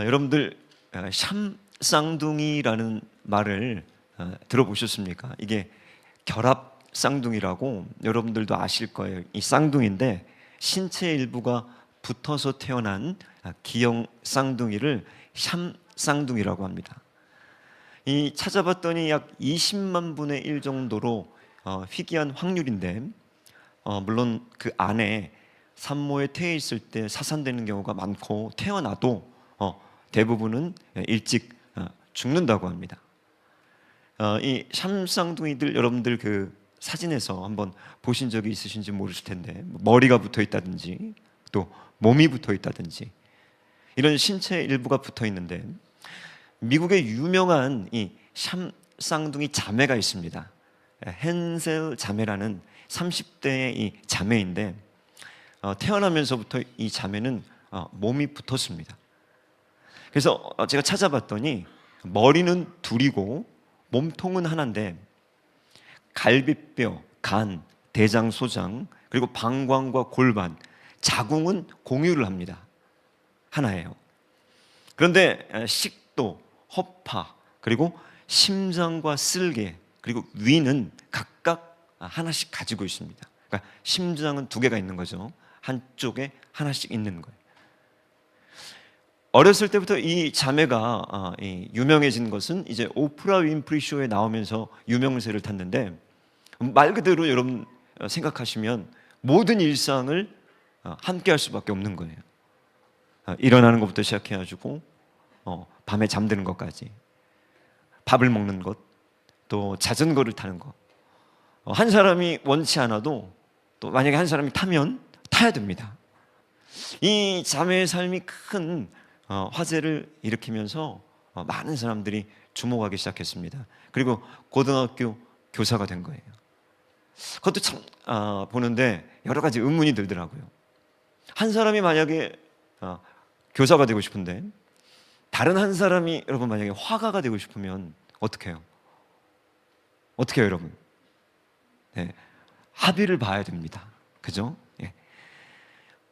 여러분들 샴쌍둥이라는 말을 들어보셨습니까? 이게 결합 쌍둥이라고 여러분들도 아실 거예요. 이 쌍둥이인데 신체 일부가 붙어서 태어난 기형 쌍둥이를 샴쌍둥이라고 합니다. 이 찾아봤더니 약 20만 분의 1 정도로 희귀한 확률인데 물론 그 안에 산모에 태해 있을 때 사산되는 경우가 많고 태어나도 대부분은 일찍 죽는다고 합니다. 이 샴쌍둥이들 여러분들 그 사진에서 한번 보신 적이 있으신지 모르실 텐데 머리가 붙어 있다든지 또 몸이 붙어 있다든지 이런 신체 일부가 붙어 있는데 미국의 유명한 이 샴쌍둥이 자매가 있습니다. 헨셀 자매라는 30대의 이 자매인데 태어나면서부터 이 자매는 몸이 붙었습니다. 그래서 제가 찾아봤더니 머리는 둘이고 몸통은 하나인데 갈비뼈, 간, 대장, 소장 그리고 방광과 골반, 자궁은 공유를 합니다. 하나예요. 그런데 식도, 허파 그리고 심장과 쓸개 그리고 위는 각각 하나씩 가지고 있습니다. 그러니까 심장은 2개가 있는 거죠. 한쪽에 하나씩 있는 거예요. 어렸을 때부터 이 자매가 유명해진 것은 이제 오프라 윈프리 쇼에 나오면서 유명세를 탔는데 말 그대로 여러분 생각하시면 모든 일상을 함께 할 수밖에 없는 거예요. 일어나는 것부터 시작해가지고 밤에 잠드는 것까지 밥을 먹는 것, 또 자전거를 타는 것. 한 사람이 원치 않아도 또 만약에 한 사람이 타면 타야 됩니다. 이 자매의 삶이 큰 화제를 일으키면서 많은 사람들이 주목하기 시작했습니다. 그리고 고등학교 교사가 된 거예요. 그것도 참 보는데 여러 가지 의문이 들더라고요. 한 사람이 만약에 교사가 되고 싶은데 다른 한 사람이 여러분 만약에 화가가 되고 싶으면 어떻게 해요? 어떻게 해요, 여러분? 네, 합의를 봐야 됩니다. 그죠? 예.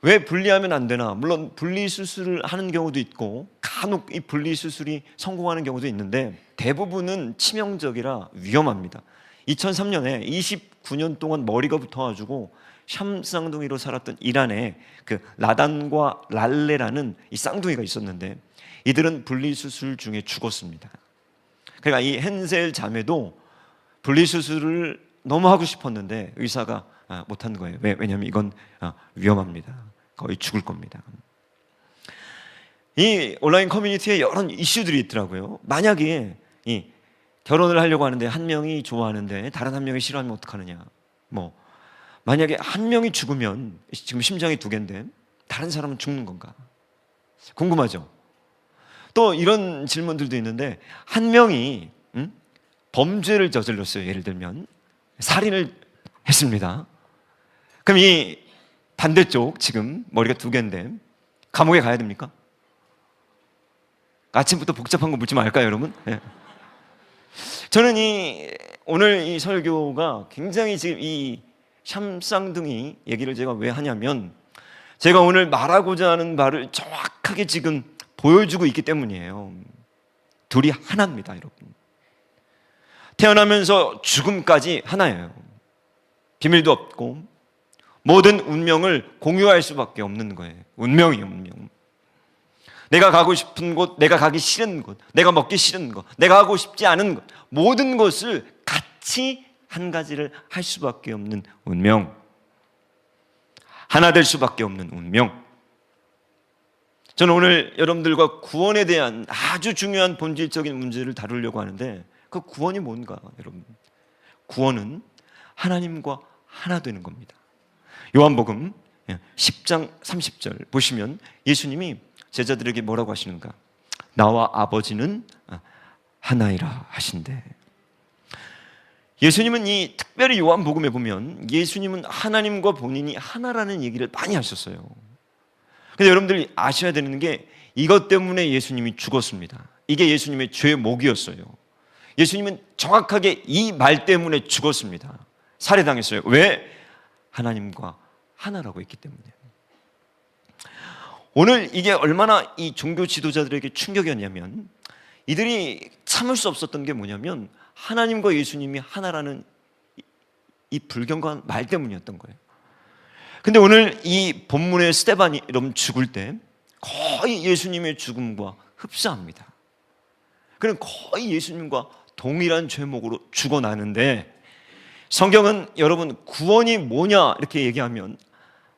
왜 분리하면 안 되나? 물론 분리수술을 하는 경우도 있고 간혹 이 분리수술이 성공하는 경우도 있는데 대부분은 치명적이라 위험합니다. 2003년에 29년 동안 머리가 붙어가지고 샴쌍둥이로 살았던 이란에 그 라단과 랄레라는 이 쌍둥이가 있었는데 이들은 분리수술 중에 죽었습니다. 그러니까 이 헨셀 자매도 분리수술을 너무 하고 싶었는데 의사가 못한 거예요. 왜냐하면 이건 위험합니다. 거의 죽을 겁니다. 이 온라인 커뮤니티에 여러 이슈들이 있더라고요. 만약에 이 결혼을 하려고 하는데 한 명이 좋아하는데 다른 한 명이 싫어하면 어떡하느냐. 만약에 한 명이 죽으면 지금 심장이 2개인데 다른 사람은 죽는 건가? 궁금하죠? 또 이런 질문들도 있는데, 한 명이 범죄를 저질렀어요. 예를 들면 살인을 했습니다. 그럼 이 반대쪽, 지금 머리가 두 개인데 감옥에 가야 됩니까? 아침부터 복잡한 거 묻지 말까요, 여러분? 네. 저는 오늘 이 설교가 굉장히 지금 이 샴쌍둥이 얘기를 제가 왜 하냐면, 제가 오늘 말하고자 하는 말을 정확하게 지금 보여주고 있기 때문이에요. 둘이 하나입니다, 여러분. 태어나면서 죽음까지 하나예요. 비밀도 없고 모든 운명을 공유할 수밖에 없는 거예요. 운명이에요, 운명. 내가 가고 싶은 곳, 내가 가기 싫은 곳, 내가 먹기 싫은 것, 내가 하고 싶지 않은 것, 모든 것을 같이 한 가지를 할 수밖에 없는 운명. 하나 될 수밖에 없는 운명. 저는 오늘 여러분들과 구원에 대한 아주 중요한 본질적인 문제를 다루려고 하는데, 그 구원이 뭔가, 여러분? 구원은 하나님과 하나 되는 겁니다. 요한복음 10장 30절 보시면 예수님이 제자들에게 뭐라고 하시는가? 나와 아버지는 하나이라 하신대. 예수님은 특별히 요한복음에 보면 예수님은 하나님과 본인이 하나라는 얘기를 많이 하셨어요. 근데 여러분들이 아셔야 되는 게, 이것 때문에 예수님이 죽었습니다. 이게 예수님의 죄의 목이었어요. 예수님은 정확하게 이 말 때문에 죽었습니다. 살해당했어요. 왜? 하나님과 하나라고 했기 때문에. 오늘 이게 얼마나 이 종교 지도자들에게 충격이었냐면, 이들이 참을 수 없었던 게 뭐냐면, 하나님과 예수님이 하나라는 이 불경건한 말 때문이었던 거예요. 근데 오늘 이 본문의 스데반이 여러분 죽을 때 거의 예수님의 죽음과 흡사합니다. 그는 거의 예수님과 동일한 죄목으로 죽어나는데, 성경은 여러분 구원이 뭐냐 이렇게 얘기하면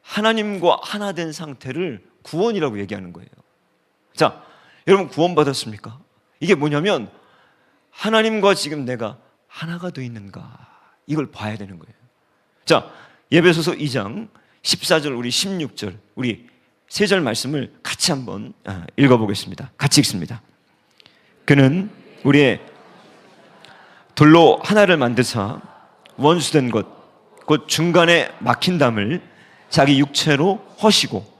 하나님과 하나 된 상태를 구원이라고 얘기하는 거예요. 자, 여러분 구원 받았습니까? 이게 뭐냐면 하나님과 지금 내가 하나가 되어 있는가, 이걸 봐야 되는 거예요. 자, 에베소서 2장 14절 우리 16절 우리 세 절 말씀을 같이 한번 읽어보겠습니다. 같이 읽습니다. 그는 우리의 돌로 하나를 만드사 원수된 것 곧 중간에 막힌 담을 자기 육체로 허시고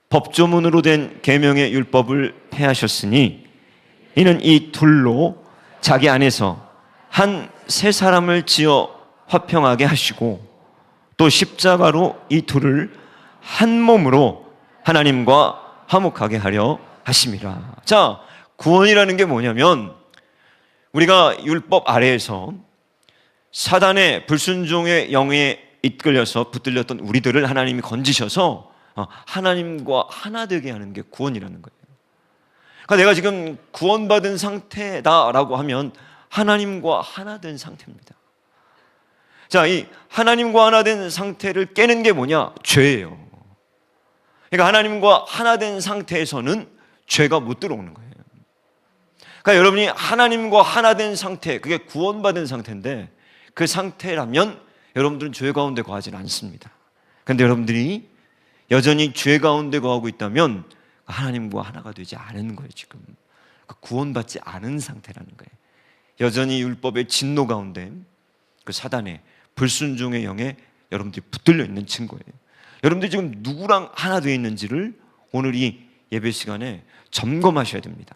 법조문으로 된 계명의 율법을 폐하셨으니, 이는 이 둘로 자기 안에서 한 새 사람을 지어 화평하게 하시고, 또 십자가로 이 둘을 한 몸으로 하나님과 화목하게 하려 하심이라. 자, 구원이라는 게 뭐냐면, 우리가 율법 아래에서 사단의 불순종의 영에 이끌려서 붙들렸던 우리들을 하나님이 건지셔서 하나님과 하나 되게 하는 게 구원이라는 거예요. 그러니까 내가 지금 구원받은 상태다라고 하면 하나님과 하나 된 상태입니다. 자, 이 하나님과 하나 된 상태를 깨는 게 뭐냐? 죄예요. 그러니까 하나님과 하나 된 상태에서는 죄가 못 들어오는 거예요. 그러니까 여러분이 하나님과 하나 된 상태, 그게 구원받은 상태인데, 그 상태라면 여러분들은 죄 가운데 거하지는 않습니다. 그런데 여러분들이 여전히 죄 가운데 거하고 있다면 하나님과 하나가 되지 않은 거예요. 지금 구원받지 않은 상태라는 거예요. 여전히 율법의 진노 가운데 그 사단의 불순종의 영에 여러분들이 붙들려 있는 친구예요. 여러분들이 지금 누구랑 하나 되어 있는지를 오늘 이 예배 시간에 점검하셔야 됩니다.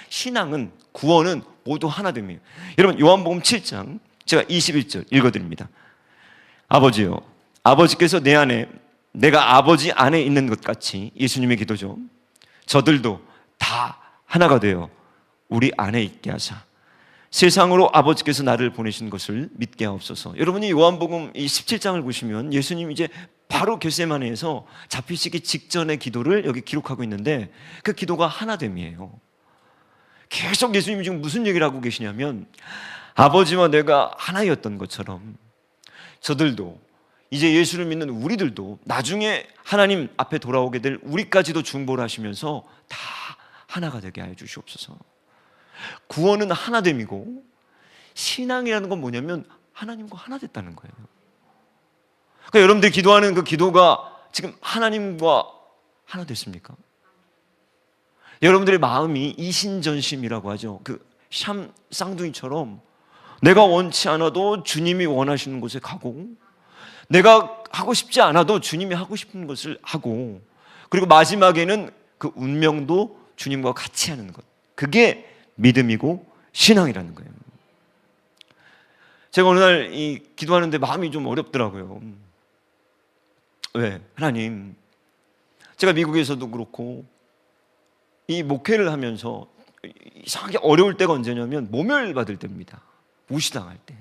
신앙은, 구원은 모두 하나 됩니다. 여러분 요한복음 7장 제가 21절 읽어드립니다. 아버지요, 아버지께서 내 안에, 내가 아버지 안에 있는 것 같이, 예수님의 기도죠. 저들도 다 하나가 되어 우리 안에 있게 하사 세상으로 아버지께서 나를 보내신 것을 믿게 하옵소서. 여러분이 요한복음 이 17장을 보시면 예수님이 이제 바로 겟세마네에서 잡히시기 직전의 기도를 여기 기록하고 있는데, 그 기도가 하나됨이에요. 계속 예수님이 지금 무슨 얘기를 하고 계시냐면, 아버지와 내가 하나였던 것처럼 저들도, 이제 예수를 믿는 우리들도 나중에 하나님 앞에 돌아오게 될 우리까지도 중보를 하시면서 다 하나가 되게 하여 주시옵소서. 구원은 하나됨이고, 신앙이라는 건 뭐냐면 하나님과 하나 됐다는 거예요. 그러니까 여러분들이 기도하는 그 기도가 지금 하나님과 하나 됐습니까? 여러분들의 마음이 이신전심이라고 하죠. 그 샴 쌍둥이처럼 내가 원치 않아도 주님이 원하시는 곳에 가고, 내가 하고 싶지 않아도 주님이 하고 싶은 것을 하고, 그리고 마지막에는 그 운명도 주님과 같이 하는 것, 그게 믿음이고 신앙이라는 거예요. 제가 어느 날 기도하는데 마음이 좀 어렵더라고요. 왜? 하나님, 제가 미국에서도 그렇고 이 목회를 하면서 이상하게 어려울 때가 언제냐면 모멸받을 때입니다. 무시당할 때.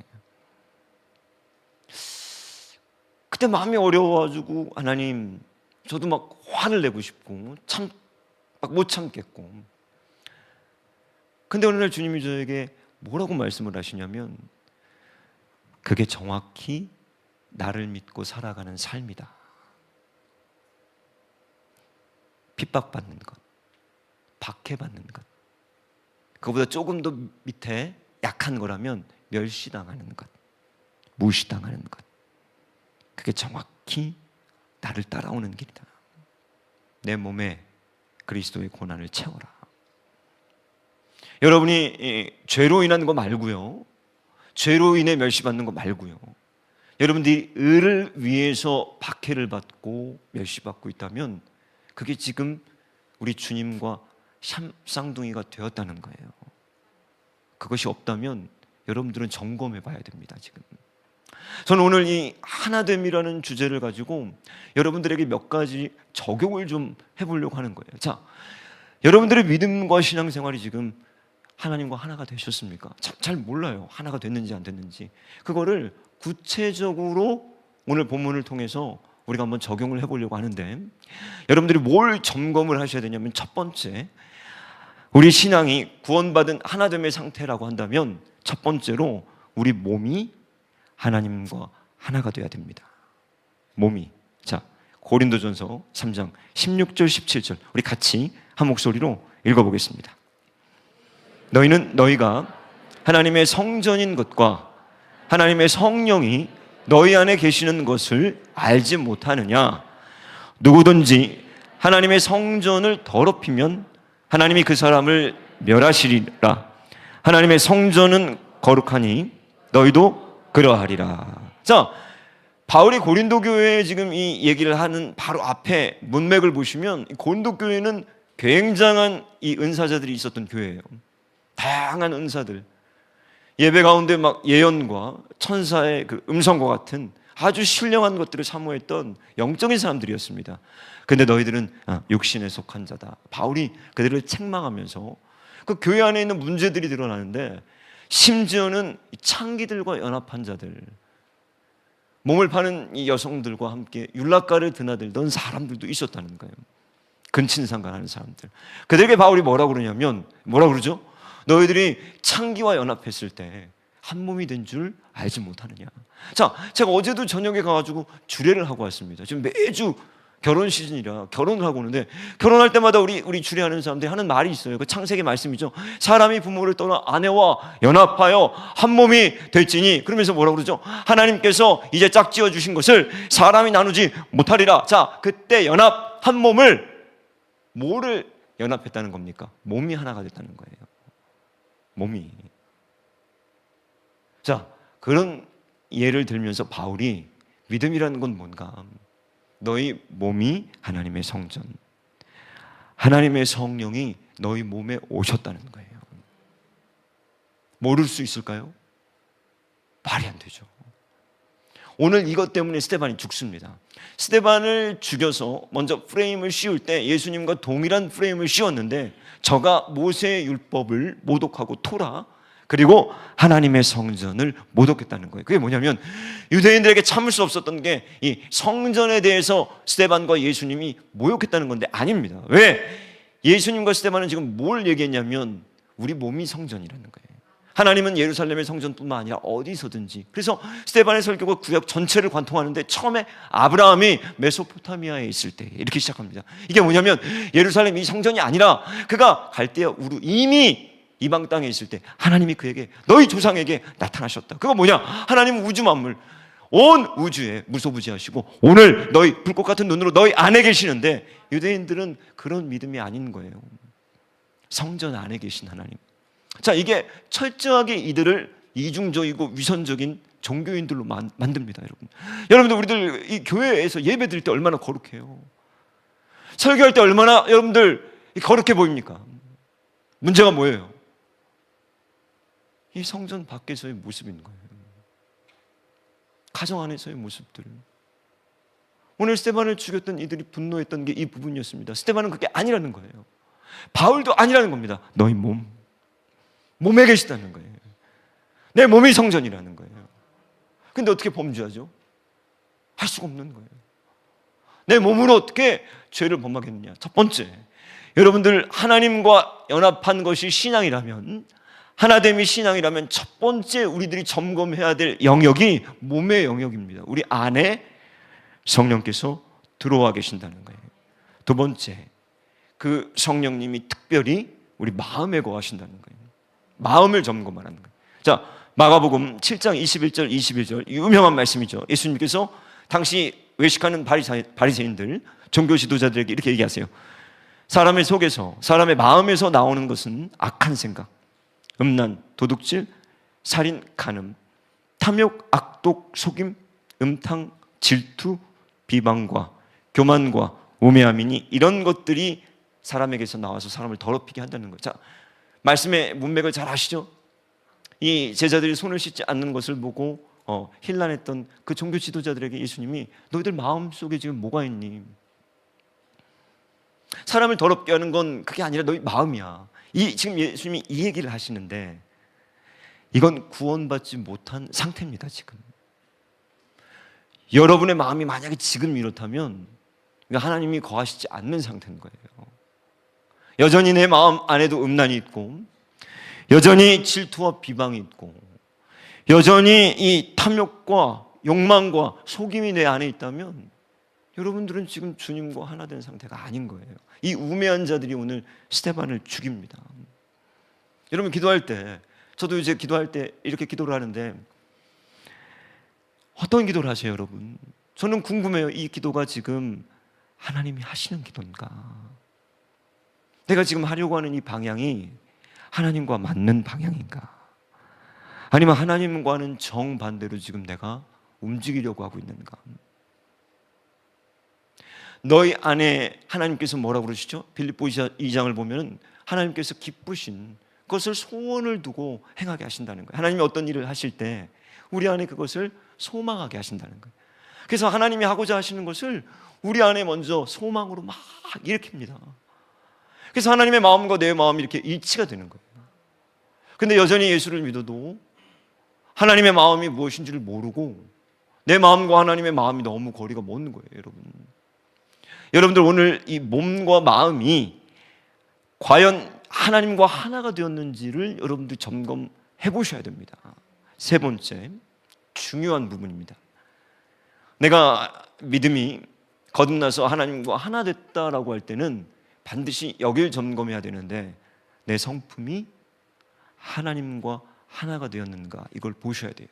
그때 마음이 어려워가지고 하나님, 저도 막 화를 내고 싶고 막 못 참겠고. 근데 어느 날 주님이 저에게 뭐라고 말씀을 하시냐면, 그게 정확히 나를 믿고 살아가는 삶이다. 핍박받는 것, 박해받는 것, 그거보다 조금 더 밑에 약한 거라면 멸시당하는 것, 무시당하는 것, 그게 정확히 나를 따라오는 길이다. 내 몸에 그리스도의 고난을 채워라. 여러분이 죄로 인한 거 말고요, 죄로 인해 멸시받는 거 말고요, 여러분들이 의를 위해서 박해를 받고 멸시받고 있다면 그게 지금 우리 주님과 쌍둥이가 되었다는 거예요. 그것이 없다면 여러분들은 점검해 봐야 됩니다. 지금 저는 오늘 이 하나됨이라는 주제를 가지고 여러분들에게 몇 가지 적용을 좀 해보려고 하는 거예요. 자, 여러분들의 믿음과 신앙생활이 지금 하나님과 하나가 되셨습니까? 잘 몰라요. 하나가 됐는지 안 됐는지. 그거를 구체적으로 오늘 본문을 통해서 우리가 한번 적용을 해보려고 하는데, 여러분들이 뭘 점검을 하셔야 되냐면, 첫 번째, 우리 신앙이 구원받은 하나됨의 상태라고 한다면 첫 번째로 우리 몸이 하나님과 하나가 돼야 됩니다. 몸이. 자, 고린도전서 3장 16절 17절 우리 같이 한 목소리로 읽어보겠습니다. 너희가 하나님의 성전인 것과 하나님의 성령이 너희 안에 계시는 것을 알지 못하느냐? 누구든지 하나님의 성전을 더럽히면 하나님이 그 사람을 멸하시리라. 하나님의 성전은 거룩하니 너희도 그러하리라. 자, 바울이 고린도 교회에 지금 이 얘기를 하는 바로 앞에 문맥을 보시면, 고린도 교회는 굉장한 이 은사자들이 있었던 교회예요. 다양한 은사들, 예배 가운데 막 예언과 천사의 그 음성과 같은 아주 신령한 것들을 사모했던 영적인 사람들이었습니다. 근데 너희들은 육신에 속한 자다. 바울이 그들을 책망하면서 그 교회 안에 있는 문제들이 드러나는데, 심지어는 창기들과 연합한 자들, 몸을 파는 이 여성들과 함께 율락가를 드나들던 사람들도 있었다는 거예요. 근친상간하는 사람들. 그들에게 바울이 뭐라고 그러냐면, 뭐라고 그러죠? 너희들이 창기와 연합했을 때 한 몸이 된 줄 알지 못하느냐. 자, 제가 어제도 저녁에 가가지고 주례를 하고 왔습니다. 지금 매주 결혼 시즌이라 결혼을 하고 오는데, 결혼할 때마다 우리 주례하는 사람들이 하는 말이 있어요. 그 창세기 말씀이죠. 사람이 부모를 떠나 아내와 연합하여 한 몸이 될지니, 그러면서 뭐라고 그러죠? 하나님께서 이제 짝지어 주신 것을 사람이 나누지 못하리라. 자, 그때 연합 한 몸을, 뭐를 연합했다는 겁니까? 몸이 하나가 됐다는 거예요. 몸이. 자, 그런 예를 들면서 바울이 믿음이라는 건 뭔가, 너희 몸이 하나님의 성전, 하나님의 성령이 너희 몸에 오셨다는 거예요. 모를 수 있을까요? 말이 안 되죠. 오늘 이것 때문에 스데반이 죽습니다. 스데반을 죽여서 먼저 프레임을 씌울 때 예수님과 동일한 프레임을 씌웠는데, 저가 모세의 율법을 모독하고 토라, 그리고 하나님의 성전을 모독했다는 거예요. 그게 뭐냐면, 유대인들에게 참을 수 없었던 게 이 성전에 대해서 스데반과 예수님이 모욕했다는 건데, 아닙니다. 왜? 예수님과 스데반은 지금 뭘 얘기했냐면, 우리 몸이 성전이라는 거예요. 하나님은 예루살렘의 성전뿐만 아니라 어디서든지. 그래서 스데반의 설교가 구약 전체를 관통하는데, 처음에 아브라함이 메소포타미아에 있을 때 이렇게 시작합니다. 이게 뭐냐면, 예루살렘이 성전이 아니라 그가 갈대아 우루, 이미 이방 땅에 있을 때 하나님이 그에게, 너희 조상에게 나타나셨다. 그거 뭐냐? 하나님은 우주 만물, 온 우주에 무소부지하시고 오늘 너희 불꽃 같은 눈으로 너희 안에 계시는데, 유대인들은 그런 믿음이 아닌 거예요. 성전 안에 계신 하나님. 자, 이게 철저하게 이들을 이중적이고 위선적인 종교인들로 만듭니다, 여러분. 여러분들, 우리들 이 교회에서 예배 드릴 때 얼마나 거룩해요. 설교할 때 얼마나 여러분들 거룩해 보입니까? 문제가 뭐예요? 이 성전 밖에서의 모습인 거예요. 가정 안에서의 모습들. 오늘 스데반을 죽였던 이들이 분노했던 게 이 부분이었습니다. 스데반은 그게 아니라는 거예요. 바울도 아니라는 겁니다. 너희 몸에 계시다는 거예요. 내 몸이 성전이라는 거예요. 근데 어떻게 범죄하죠? 할 수가 없는 거예요. 내 몸으로 어떻게 죄를 범하겠느냐? 첫 번째, 여러분들 하나님과 연합한 것이 신앙이라면, 하나됨이 신앙이라면 첫 번째 우리들이 점검해야 될 영역이 몸의 영역입니다. 우리 안에 성령께서 들어와 계신다는 거예요. 두 번째, 그 성령님이 특별히 우리 마음에 거하신다는 거예요. 마음을 점검하는 거예요. 자, 마가복음 7장 21절 22절 유명한 말씀이죠. 예수님께서 당시 외식하는 바리새인들, 종교 지도자들에게 이렇게 얘기하세요. 사람의 속에서, 사람의 마음에서 나오는 것은 악한 생각, 음란, 도둑질, 살인, 간음, 탐욕, 악독, 속임, 음탕, 질투, 비방과 교만과 우매함이니 이런 것들이 사람에게서 나와서 사람을 더럽히게 한다는 거죠. 자, 말씀의 문맥을 잘 아시죠? 이 제자들이 손을 씻지 않는 것을 보고 힐난했던 그 종교 지도자들에게 예수님이 너희들 마음속에 지금 뭐가 있니? 사람을 더럽게 하는 건 그게 아니라 너희 마음이야. 지금 예수님이 이 얘기를 하시는데 이건 구원받지 못한 상태입니다. 지금 여러분의 마음이 만약에 지금 이렇다면 하나님이 거하시지 않는 상태인 거예요. 여전히 내 마음 안에도 음란이 있고, 여전히 질투와 비방이 있고, 여전히 이 탐욕과 욕망과 속임이 내 안에 있다면 여러분들은 지금 주님과 하나 된 상태가 아닌 거예요. 이 우매한 자들이 오늘 스데반을 죽입니다. 여러분, 기도할 때, 저도 이제 기도할 때 이렇게 기도를 하는데 어떤 기도를 하세요, 여러분? 저는 궁금해요. 이 기도가 지금 하나님이 하시는 기도인가? 내가 지금 하려고 하는 이 방향이 하나님과 맞는 방향인가? 아니면 하나님과는 정반대로 지금 내가 움직이려고 하고 있는가? 너희 안에 하나님께서 뭐라고 그러시죠? 빌립보서 2장을 보면 하나님께서 기쁘신 그것을 소원을 두고 행하게 하신다는 거예요. 하나님이 어떤 일을 하실 때 우리 안에 그것을 소망하게 하신다는 거예요. 그래서 하나님이 하고자 하시는 것을 우리 안에 먼저 소망으로 막 일으킵니다. 그래서 하나님의 마음과 내 마음이 이렇게 일치가 되는 거예요. 근데 여전히 예수를 믿어도 하나님의 마음이 무엇인지를 모르고 내 마음과 하나님의 마음이 너무 거리가 먼 거예요, 여러분. 여러분들, 오늘 이 몸과 마음이 과연 하나님과 하나가 되었는지를 여러분들 점검해 보셔야 됩니다. 세 번째, 중요한 부분입니다. 내가 믿음이 거듭나서 하나님과 하나 됐다라고 할 때는 반드시 여길 점검해야 되는데 내 성품이 하나님과 하나가 되었는가, 이걸 보셔야 돼요.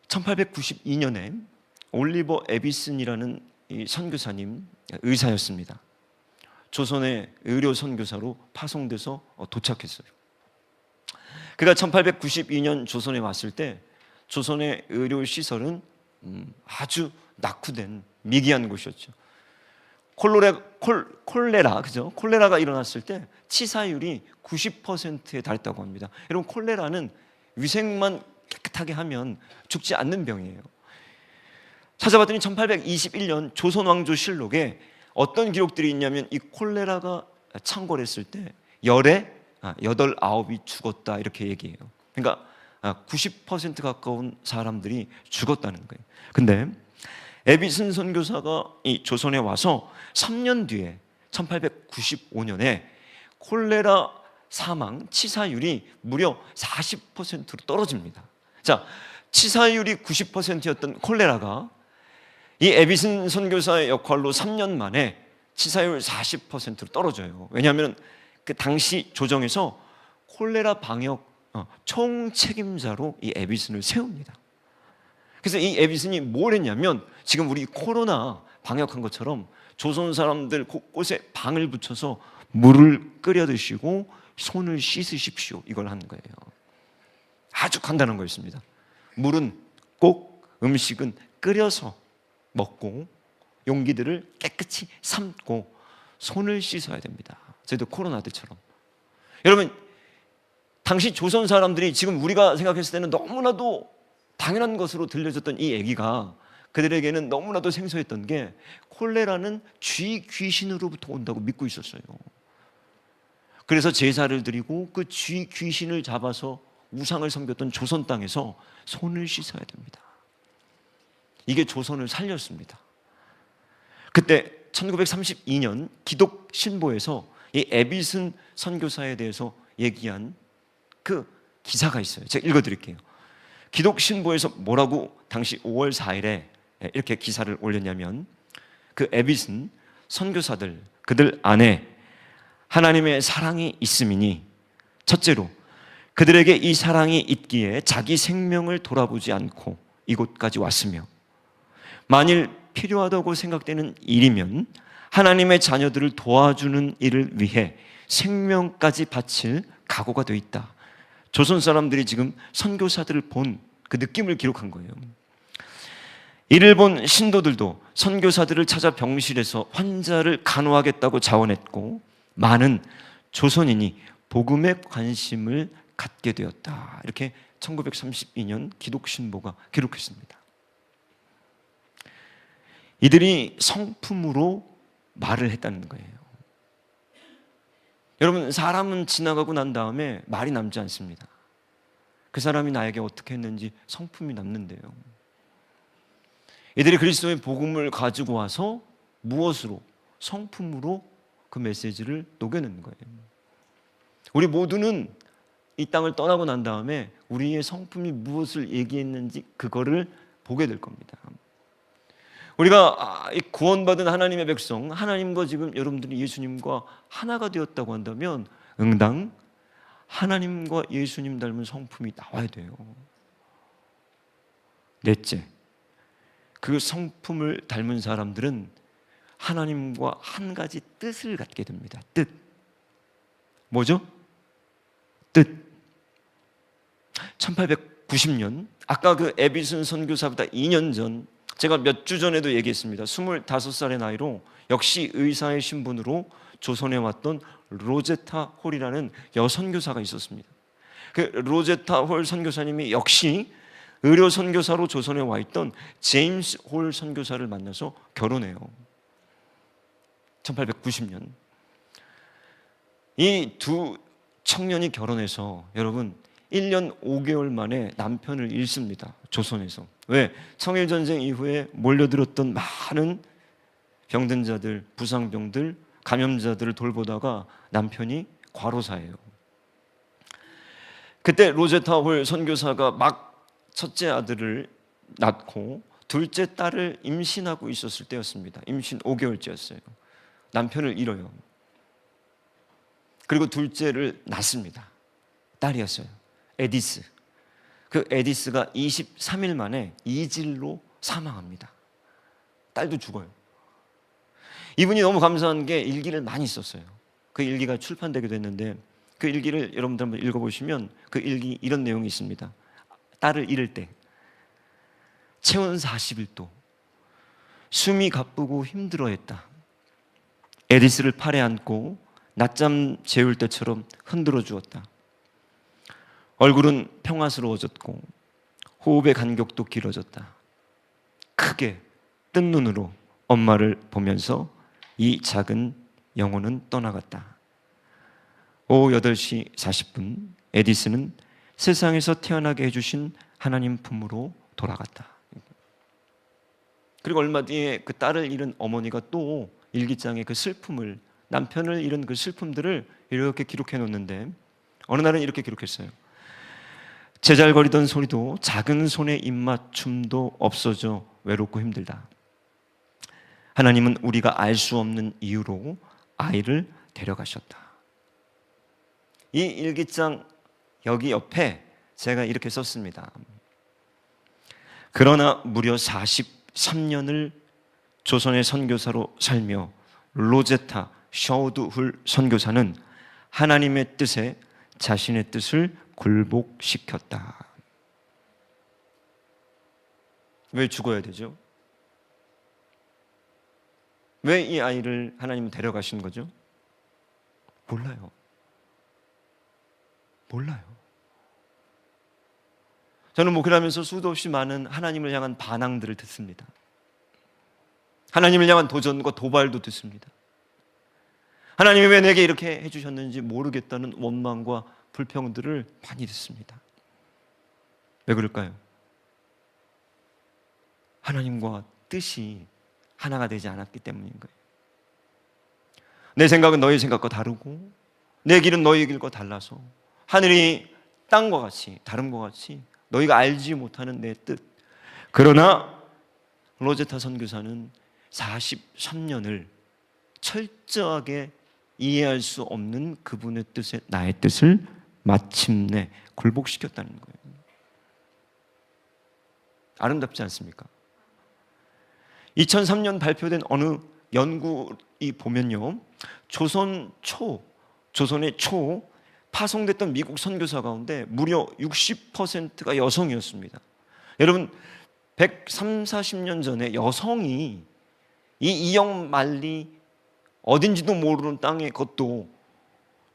1892년에 올리버 에비슨이라는 이 선교사님, 의사였습니다. 조선의 의료 선교사로 파송돼서 도착했어요. 그가 1892년 조선에 왔을 때 조선의 의료 시설은 아주 낙후된 미개한 곳이었죠. 콜레라, 그죠? 콜레라가 일어났을 때 치사율이 90%에 달했다고 합니다. 여러분, 콜레라는 위생만 깨끗하게 하면 죽지 않는 병이에요. 찾아봤더니 1821년 조선왕조실록에 어떤 기록들이 있냐면 이 콜레라가 창궐했을 때 열에 8, 9이 죽었다, 이렇게 얘기해요. 그러니까 90% 가까운 사람들이 죽었다는 거예요. 근데 에비슨 선교사가 이 조선에 와서 3년 뒤에 1895년에 콜레라 사망 치사율이 무려 40%로 떨어집니다. 자, 치사율이 90%였던 콜레라가 이 에비슨 선교사의 역할로 3년 만에 치사율 40%로 떨어져요. 왜냐하면 그 당시 조정에서 콜레라 방역 총책임자로 이 에비슨을 세웁니다. 그래서 이 에비슨이 뭘 했냐면 지금 우리 코로나 방역한 것처럼 조선 사람들 곳곳에 방을 붙여서 물을 끓여 드시고 손을 씻으십시오. 이걸 하는 거예요. 아주 간단한 거였습니다. 물은 꼭, 음식은 끓여서 먹고 용기들을 깨끗이 삶고 손을 씻어야 됩니다. 저희도 코로나 때처럼. 여러분, 당시 조선 사람들이 지금 우리가 생각했을 때는 너무나도 당연한 것으로 들려졌던 이 얘기가 그들에게는 너무나도 생소했던 게 콜레라는 쥐 귀신으로부터 온다고 믿고 있었어요. 그래서 제사를 드리고 그 쥐 귀신을 잡아서 우상을 섬겼던 조선 땅에서 손을 씻어야 됩니다. 이게 조선을 살렸습니다. 그때 1932년 기독 신보에서 이 에비슨 선교사에 대해서 얘기한 그 기사가 있어요. 제가 읽어드릴게요. 기독 신보에서 뭐라고 당시 5월 4일에 이렇게 기사를 올렸냐면, 그 에비슨 선교사들 그들 안에 하나님의 사랑이 있음이니 첫째로 그들에게 이 사랑이 있기에 자기 생명을 돌아보지 않고 이곳까지 왔으며, 만일 필요하다고 생각되는 일이면 하나님의 자녀들을 도와주는 일을 위해 생명까지 바칠 각오가 되어 있다. 조선 사람들이 지금 선교사들을 본 그 느낌을 기록한 거예요. 이를 본 신도들도 선교사들을 찾아 병실에서 환자를 간호하겠다고 자원했고, 많은 조선인이 복음에 관심을 갖게 되었다. 이렇게 1932년 기독신보가 기록했습니다. 이들이 성품으로 말을 했다는 거예요. 여러분, 사람은 지나가고 난 다음에 말이 남지 않습니다. 그 사람이 나에게 어떻게 했는지 성품이 남는데요. 이들이 그리스도의 복음을 가지고 와서 무엇으로? 성품으로 그 메시지를 녹여내는 거예요. 우리 모두는 이 땅을 떠나고 난 다음에 우리의 성품이 무엇을 얘기했는지 그거를 보게 될 겁니다. 우리가 구원받은 하나님의 백성, 하나님과 지금 여러분들이 예수님과 하나가 되었다고 한다면 응당 하나님과 예수님 닮은 성품이 나와야 돼요. 넷째, 그 성품을 닮은 사람들은 하나님과 한 가지 뜻을 갖게 됩니다. 뜻. 뭐죠? 뜻. 1890년, 아까 그 에비슨 선교사보다 2년 전, 제가 몇 주 전에도 얘기했습니다. 25살의 나이로 역시 의사의 신분으로 조선에 왔던 로제타 홀이라는 여선교사가 있었습니다. 그 로제타 홀 선교사님이 역시 의료 선교사로 조선에 와 있던 제임스 홀 선교사를 만나서 결혼해요. 1890년. 이 두 청년이 결혼해서 여러분 1년 5개월 만에 남편을 잃습니다. 조선에서. 왜? 청일전쟁 이후에 몰려들었던 많은 병든 자들, 부상병들, 감염자들을 돌보다가 남편이 과로사예요. 그때 로제타 홀 선교사가 막 첫째 아들을 낳고 둘째 딸을 임신하고 있었을 때였습니다. 임신 5개월째였어요. 남편을 잃어요. 그리고 둘째를 낳습니다. 딸이었어요. 에디스. 그 에디스가 23일 만에 이질로 사망합니다. 딸도 죽어요. 이분이 너무 감사한 게 일기를 많이 썼어요. 그 일기가 출판되기도 했는데 그 일기를 여러분들 한번 읽어보시면 그 일기 이런 내용이 있습니다. 딸을 잃을 때 체온 41도, 숨이 가쁘고 힘들어했다. 에디스를 팔에 안고 낮잠 재울 때처럼 흔들어 주었다. 얼굴은 평화스러워졌고 호흡의 간격도 길어졌다. 크게 뜬 눈으로 엄마를 보면서 이 작은 영혼은 떠나갔다. 오후 8시 40분 에디슨은 세상에서 태어나게 해주신 하나님 품으로 돌아갔다. 그리고 얼마 뒤에 그 딸을 잃은 어머니가 또 일기장에 그 슬픔을, 남편을 잃은 그 슬픔들을 이렇게 기록해 놓는데 어느 날은 이렇게 기록했어요. 제잘거리던 소리도 작은 손의 입맞춤도 없어져 외롭고 힘들다. 하나님은 우리가 알 수 없는 이유로 아이를 데려가셨다. 이 일기장 여기 옆에 제가 이렇게 썼습니다. 그러나 무려 43년을 조선의 선교사로 살며 로제타 셔우드훌 선교사는 하나님의 뜻에 자신의 뜻을 굴복시켰다. 왜 죽어야 되죠? 왜 이 아이를 하나님은 데려가신 거죠? 몰라요. 저는 그러면서 수도 없이 많은 하나님을 향한 반항들을 듣습니다. 하나님을 향한 도전과 도발도 듣습니다. 하나님이 왜 내게 이렇게 해주셨는지 모르겠다는 원망과 불평들을 많이 듣습니다. 왜 그럴까요? 하나님과 뜻이 하나가 되지 않았기 때문인 거예요. 내 생각은 너희 생각과 다르고 내 길은 너희 길과 달라서 하늘이 땅과 같이 다른 것 같이 너희가 알지 못하는 내 뜻. 그러나 로제타 선교사는 43년을 철저하게 이해할 수 없는 그분의 뜻에 나의 뜻을 마침내 굴복시켰다는 거예요. 아름답지 않습니까? 2003년 발표된 어느 연구이 보면요, 조선의 초 파송됐던 미국 선교사 가운데 무려 60%가 여성이었습니다. 여러분, 130-40년 전에 여성이 이 이영만리 어딘지도 모르는 땅에 것도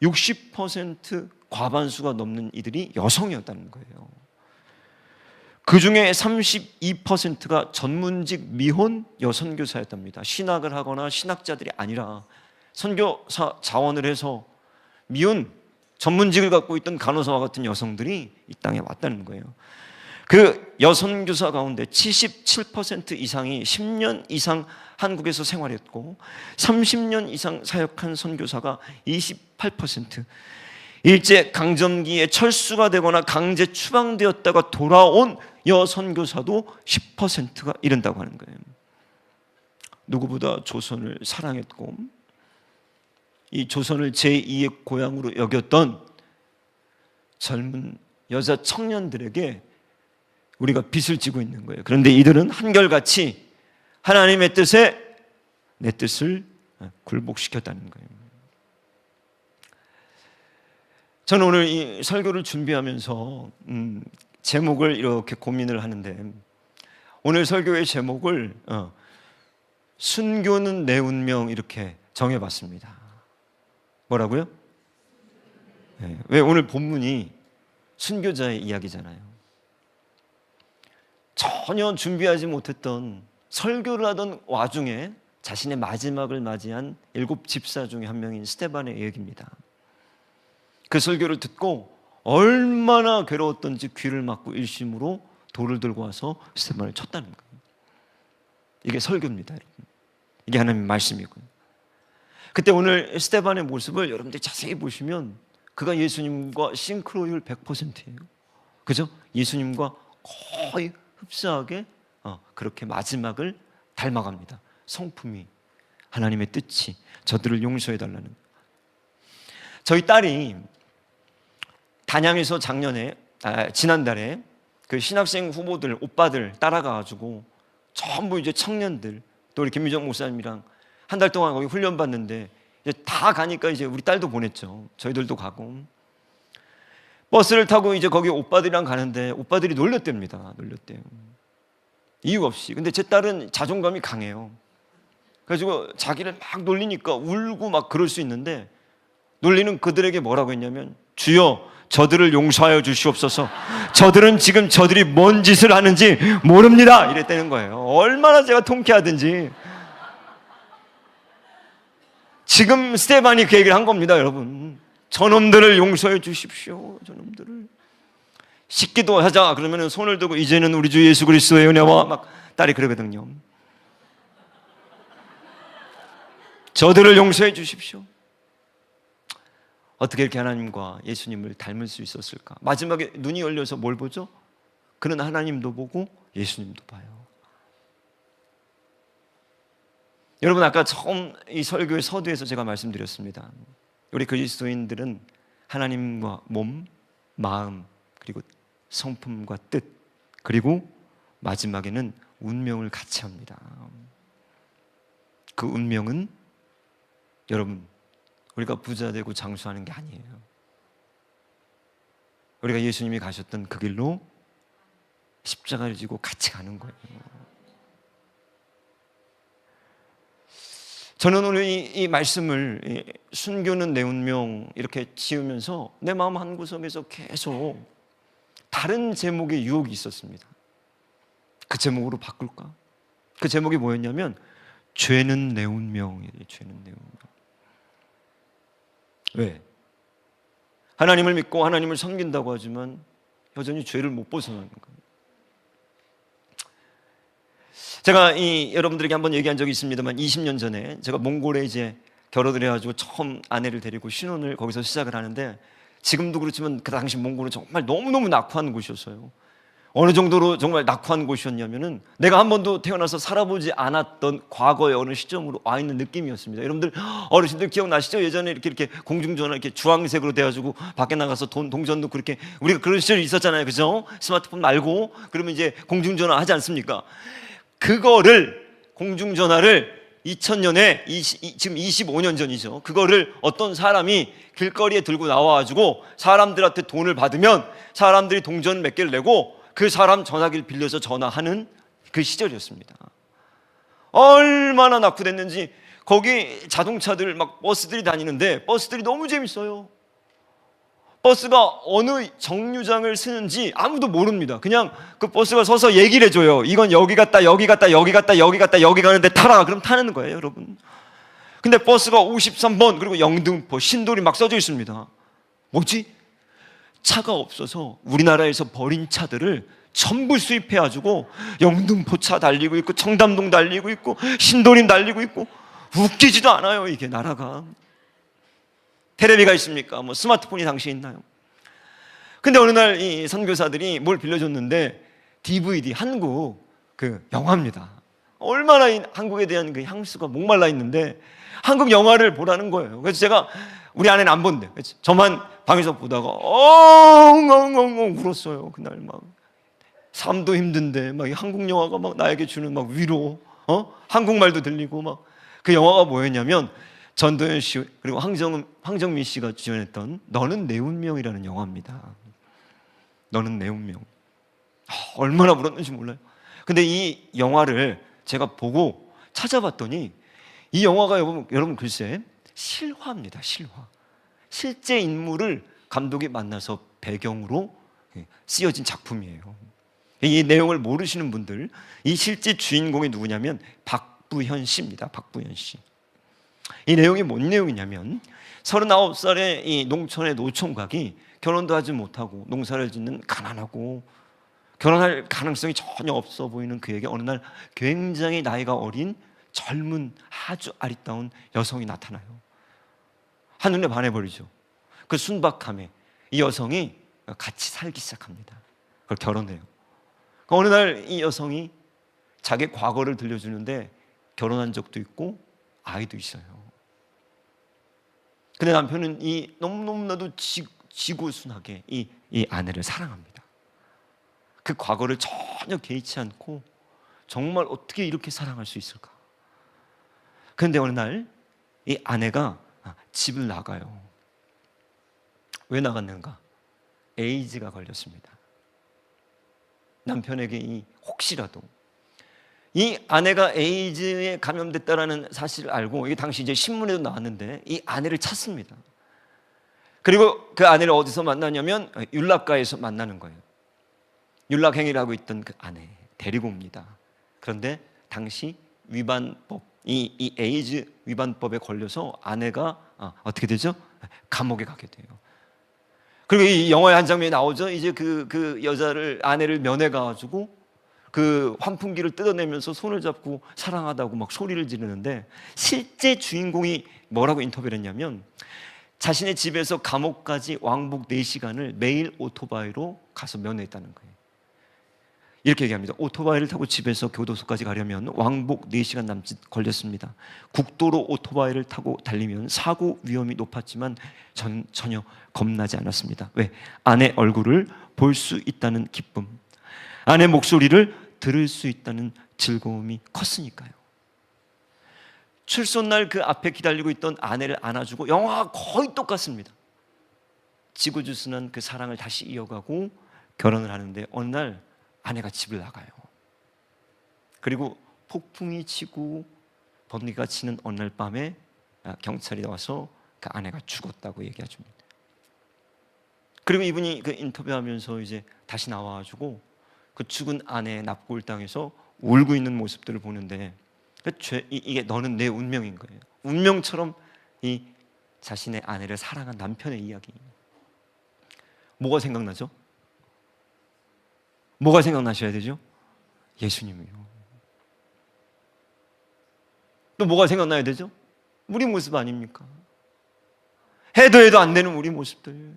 60% 과반수가 넘는 이들이 여성이었다는 거예요. 그 중에 32%가 전문직 미혼 여선교사였답니다. 신학을 하거나 신학자들이 아니라 선교사 자원을 해서 미혼 전문직을 갖고 있던 간호사와 같은 여성들이 이 땅에 왔다는 거예요. 그 여선교사 가운데 77% 이상이 10년 이상 한국에서 생활했고 30년 이상 사역한 선교사가 28%, 일제 강점기에 철수가 되거나 강제 추방되었다가 돌아온 여선교사도 10%가 이른다고 하는 거예요. 누구보다 조선을 사랑했고 이 조선을 제2의 고향으로 여겼던 젊은 여자 청년들에게 우리가 빚을 지고 있는 거예요. 그런데 이들은 한결같이 하나님의 뜻에 내 뜻을 굴복시켰다는 거예요. 저는 오늘 이 설교를 준비하면서 제목을 이렇게 고민을 하는데, 오늘 설교의 제목을 순교는 내 운명 이렇게 정해봤습니다. 뭐라고요? 네, 왜 오늘 본문이 순교자의 이야기잖아요. 전혀 준비하지 못했던 설교를 하던 와중에 자신의 마지막을 맞이한 7 집사 중에 한 명인 스데반의 얘기입니다. 그 설교를 듣고 얼마나 괴로웠던지 귀를 막고 일심으로 돌을 들고 와서 스데반을 쳤다는 거예요. 이게 설교입니다, 여러분. 이게 하나님의 말씀이고요. 그때 오늘 스데반의 모습을 여러분들이 자세히 보시면 그가 예수님과 싱크로율 100%예요. 그죠? 예수님과 거의 흡사하게 그렇게 마지막을 닮아갑니다. 성품이, 하나님의 뜻이, 저들을 용서해달라는. 저희 딸이 단양에서 지난달에 그 신학생 후보들, 오빠들 따라가가지고 전부 이제 청년들, 또 우리 김미정 목사님이랑 한 달 동안 거기 훈련 받는데 이제 다 가니까 이제 우리 딸도 보냈죠. 저희들도 가고 버스를 타고 이제 거기 오빠들이랑 가는데 오빠들이 놀렸답니다. 놀렸대요. 이유 없이. 근데 제 딸은 자존감이 강해요. 그래가지고 자기를 막 놀리니까 울고 막 그럴 수 있는데, 놀리는 그들에게 뭐라고 했냐면, 주여 저들을 용서하여 주시옵소서. 저들은 지금 저들이 뭔 짓을 하는지 모릅니다. 이랬다는 거예요. 얼마나 제가 통쾌하든지. 지금 스데반이 그 얘기를 한 겁니다, 여러분. 저놈들을 용서해 주십시오. 저놈들을. 식기도 하자 그러면 손을 들고 이제는 우리 주 예수 그리스도의 은혜와 막 딸이 그러거든요. 저들을 용서해 주십시오. 어떻게 이렇게 하나님과 예수님을 닮을 수 있었을까? 마지막에 눈이 열려서 뭘 보죠? 그는 하나님도 보고 예수님도 봐요. 여러분, 아까 처음 이 설교의 서두에서 제가 말씀드렸습니다. 우리 그리스도인들은 하나님과 몸, 마음, 그리고 성품과 뜻, 그리고 마지막에는 운명을 같이 합니다. 그 운명은 여러분, 우리가 부자 되고 장수하는 게 아니에요. 우리가 예수님이 가셨던 그 길로 십자가를 지고 같이 가는 거예요. 저는 오늘 이 말씀을 순교는 내 운명 이렇게 지으면서 내 마음 한구석에서 계속 다른 제목의 유혹이 있었습니다. 그 제목으로 바꿀까? 그 제목이 뭐였냐면 죄는 내 운명이에요. 죄는 내 운명. 왜? 하나님을 믿고 하나님을 섬긴다고 하지만 여전히 죄를 못 벗어나는 거예요. 제가 여러분들에게 한번 얘기한 적이 있습니다만 20년 전에 제가 몽골에 이제 결혼을 해가지고 처음 아내를 데리고 신혼을 거기서 시작을 하는데, 지금도 그렇지만 그 당시 몽골은 정말 너무너무 낙후한 곳이었어요. 어느 정도로 정말 낙후한 곳이었냐면은 내가 한 번도 태어나서 살아보지 않았던 과거의 어느 시점으로 와 있는 느낌이었습니다. 여러분들 어르신들 기억나시죠? 예전에 이렇게 공중전화 이렇게 주황색으로 돼가지고 밖에 나가서 동전 넣고 그렇게 우리가 그런 시절이 있었잖아요, 그죠? 스마트폰 말고 그러면 이제 공중전화 하지 않습니까? 그거를 공중전화를 2000년에 지금 25년 전이죠. 그거를 어떤 사람이 길거리에 들고 나와가지고 사람들한테 돈을 받으면 사람들이 동전 몇 개를 내고 그 사람 전화기를 빌려서 전화하는 그 시절이었습니다. 얼마나 낙후됐는지. 거기 자동차들 막 버스들이 다니는데 버스들이 너무 재밌어요. 버스가 어느 정류장을 쓰는지 아무도 모릅니다. 그냥 그 버스가 서서 얘기를 해줘요. 이건 여기 갔다 여기 갔다 여기 갔다 여기 갔다 여기 가는데 타라. 그럼 타는 거예요, 여러분. 근데 버스가 53번 그리고 영등포 신도리 막 써져 있습니다. 뭐지? 차가 없어서 우리나라에서 버린 차들을 전부 수입해가지고 영등포 차 달리고 있고 청담동 달리고 있고 신도림 달리고 있고, 웃기지도 않아요, 이게 나라가. 텔레비가 있습니까? 뭐 스마트폰이 당시에 있나요? 근데 어느 날 이 선교사들이 뭘 빌려줬는데 DVD 한국 그 영화입니다. 얼마나 한국에 대한 그 향수가 목말라 있는데 한국 영화를 보라는 거예요. 그래서 제가, 우리 아내는 안 본대. 저만 방에서 보다가 엉엉엉엉 울었어요. 그날 막 삶도 힘든데 막 한국 영화가 막 나에게 주는 막 위로, 한국말도 들리고 막. 그 영화가 뭐였냐면 전도연 씨 그리고 황정민 씨가 주연했던 너는 내 운명이라는 영화입니다. 너는 내 운명. 얼마나 울었는지 몰라요. 근데 이 영화를 제가 보고 찾아봤더니 이 영화가 여러분 글쎄 실화입니다. 실화. 실제 인물을 감독이 만나서 배경으로 쓰여진 작품이에요. 이 내용을 모르시는 분들, 이 실제 주인공이 누구냐면 박부현 씨입니다. 박부현 씨. 이 내용이 뭔 내용이냐면 39살의 이 농촌의 노총각이 결혼도 하지 못하고 농사를 짓는 가난하고 결혼할 가능성이 전혀 없어 보이는 그에게 어느 날 굉장히 나이가 어린 젊은 아주 아리따운 여성이 나타나요. 한눈에 반해버리죠. 그 순박함에 이 여성이 같이 살기 시작합니다. 그걸 결혼해요. 어느 날 이 여성이 자기 과거를 들려주는데 결혼한 적도 있고 아이도 있어요. 근데 남편은 이 너무나도 지고순하게 이 아내를 사랑합니다. 그 과거를 전혀 개의치 않고 정말 어떻게 이렇게 사랑할 수 있을까? 그런데 어느 날 이 아내가 집을 나가요. 왜 나갔는가? 에이즈가 걸렸습니다. 남편에게 혹시라도 이 아내가 에이즈에 감염됐다라는 사실을 알고, 이게 당시 이제 신문에도 나왔는데 이 아내를 찾습니다. 그리고 그 아내를 어디서 만나냐면 윤락가에서 만나는 거예요. 윤락 행위를 하고 있던 그 아내 데리고 옵니다. 그런데 당시 위반법, 이 에이즈 위반법에 걸려서 아내가 어떻게 되죠? 감옥에 가게 돼요. 그리고 이 영화의 한 장면이 나오죠. 이제 그 여자를, 아내를 면회 가가지고 그 환풍기를 뜯어내면서 손을 잡고 사랑하다고 막 소리를 지르는데, 실제 주인공이 뭐라고 인터뷰를 했냐면 자신의 집에서 감옥까지 왕복 4시간을 매일 오토바이로 가서 면회했다는 거예요. 이렇게 얘기합니다. 오토바이를 타고 집에서 교도소까지 가려면 왕복 4시간 남짓 걸렸습니다. 국도로 오토바이를 타고 달리면 사고 위험이 높았지만 전 전혀 겁나지 않았습니다. 왜? 아내 얼굴을 볼 수 있다는 기쁨, 아내 목소리를 들을 수 있다는 즐거움이 컸으니까요. 출소날 그 앞에 기다리고 있던 아내를 안아주고 영화가 거의 똑같습니다. 지고지순한 그 사랑을 다시 이어가고 결혼을 하는데 어느 날 아내가 집을 나가요. 그리고 폭풍이 치고 번개가 치는 어느 날 밤에 경찰이 와서 그 아내가 죽었다고 얘기해줍니다. 그리고 이분이 그 인터뷰하면서 이제 다시 나와가지고 그 죽은 아내의 납골 당에서 울고 있는 모습들을 보는데 이게 너는 내 운명인 거예요. 운명처럼 이 자신의 아내를 사랑한 남편의 이야기. 뭐가 생각나죠? 뭐가 생각나셔야 되죠? 예수님이요. 또 뭐가 생각나야 되죠? 우리 모습 아닙니까? 해도 안 되는 우리 모습들.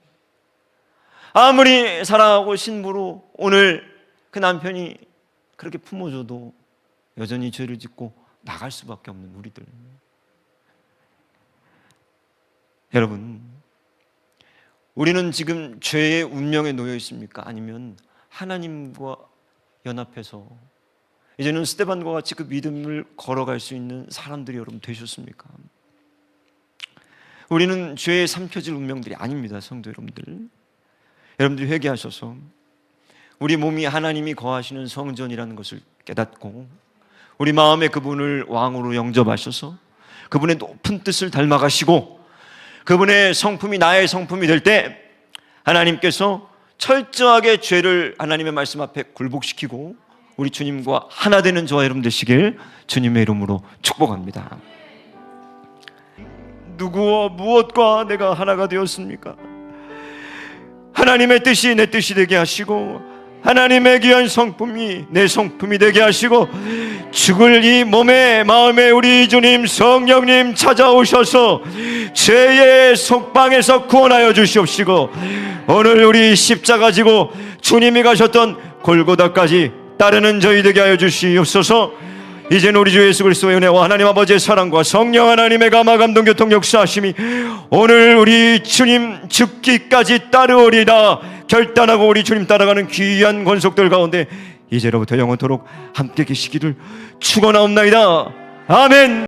아무리 사랑하고 신부로 오늘 그 남편이 그렇게 품어줘도 여전히 죄를 짓고 나갈 수밖에 없는 우리들. 여러분, 우리는 지금 죄의 운명에 놓여 있습니까? 아니면 하나님과 연합해서 이제는 스데반과 같이 그 믿음을 걸어갈 수 있는 사람들이 여러분 되셨습니까? 우리는 죄에 삼켜질 운명들이 아닙니다. 성도 여러분들, 여러분들이 회개하셔서 우리 몸이 하나님이 거하시는 성전이라는 것을 깨닫고 우리 마음에 그분을 왕으로 영접하셔서 그분의 높은 뜻을 닮아가시고 그분의 성품이 나의 성품이 될 때 하나님께서 철저하게 죄를 하나님의 말씀 앞에 굴복시키고 우리 주님과 하나 되는 저와 여러분 되시길 주님의 이름으로 축복합니다. 누구와 무엇과 내가 하나가 되었습니까? 하나님의 뜻이 내 뜻이 되게 하시고 하나님의 귀한 성품이 내 성품이 되게 하시고 죽을 이 몸에 마음에 우리 주님 성령님 찾아오셔서 죄의 속방에서 구원하여 주시옵시고 오늘 우리 십자가 지고 주님이 가셨던 골고다까지 따르는 저희 되게 하여 주시옵소서. 이제는 우리 주 예수 그리스도의 은혜와 하나님 아버지의 사랑과 성령 하나님의 감화 감동 교통 역사하심이 오늘 우리 주님 죽기까지 따르오리라 결단하고 우리 주님 따라가는 귀한 권속들 가운데 이제로부터 영원토록 함께 계시기를 축원하옵나이다. 아멘.